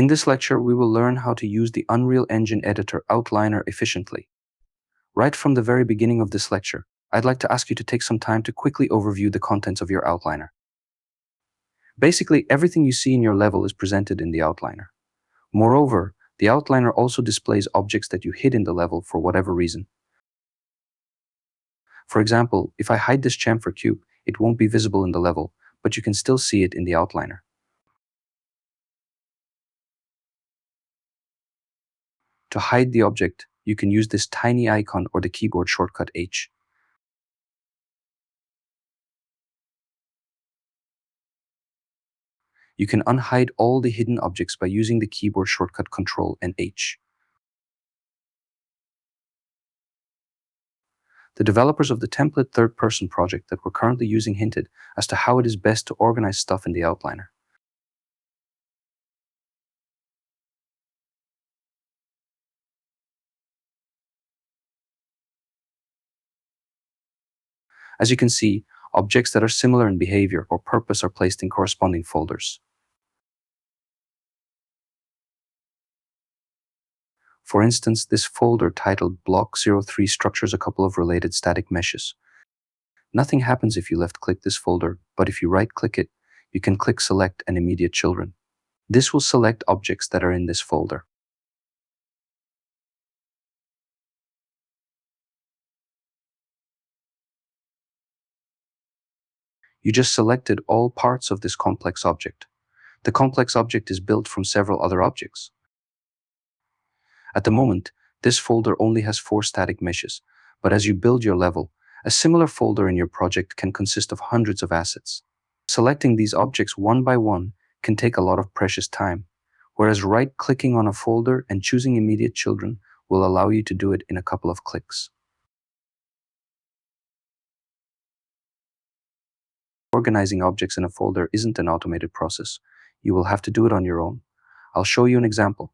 In this lecture, we will learn how to use the Unreal Engine Editor Outliner efficiently. Right from the very beginning of this lecture, I'd like to ask you to take some time to quickly overview the contents of your outliner. Basically, everything you see in your level is presented in the outliner. Moreover, the outliner also displays objects that you hid in the level for whatever reason. For example, if I hide this chamfer cube, it won't be visible in the level, but you can still see it in the outliner. To hide the object, you can use this tiny icon or the keyboard shortcut H. You can unhide all the hidden objects by using the keyboard shortcut Ctrl and H. The developers of the template third-person project that we're currently using hinted as to how it is best to organize stuff in the outliner. As you can see, objects that are similar in behavior or purpose are placed in corresponding folders. For instance, this folder titled Block03 structures a couple of related static meshes. Nothing happens if you left-click this folder, but if you right-click it, you can click Select and Immediate Children. This will select objects that are in this folder. You just selected all parts of this complex object. The complex object is built from several other objects. At the moment, this folder only has 4 static meshes, but as you build your level, a similar folder in your project can consist of hundreds of assets. Selecting these objects one by one can take a lot of precious time, whereas right-clicking on a folder and choosing Immediate Children will allow you to do it in a couple of clicks. Organizing objects in a folder isn't an automated process. You will have to do it on your own. I'll show you an example.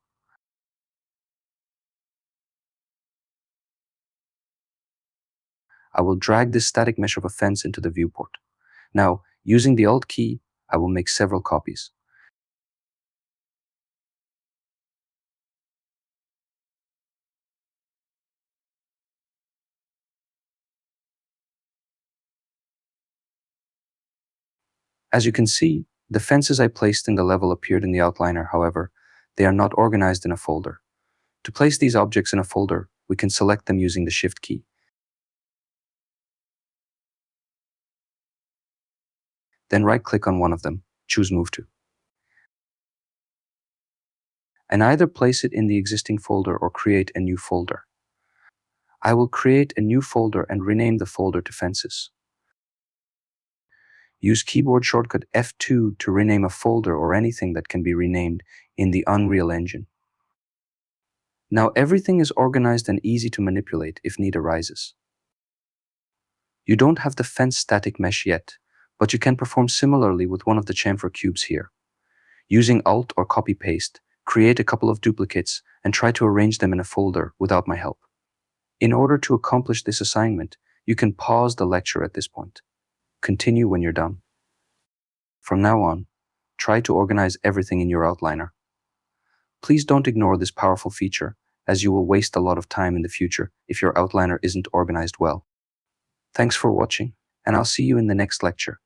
I will drag this static mesh of a fence into the viewport. Now, using the Alt key, I will make several copies. As you can see, the fences I placed in the level appeared in the outliner. However, they are not organized in a folder. To place these objects in a folder, we can select them using the Shift key. Then right-click on one of them, choose Move To, and either place it in the existing folder or create a new folder. I will create a new folder and rename the folder to Fences. Use keyboard shortcut F2 to rename a folder or anything that can be renamed in the Unreal Engine. Now everything is organized and easy to manipulate if need arises. You don't have the fence static mesh yet, but you can perform similarly with one of the chamfer cubes here. Using Alt or copy-paste, create a couple of duplicates and try to arrange them in a folder without my help. In order to accomplish this assignment, you can pause the lecture at this point. Continue when you're done. From now on, try to organize everything in your outliner. Please don't ignore this powerful feature, as you will waste a lot of time in the future if your outliner isn't organized well. Thanks for watching, and I'll see you in the next lecture.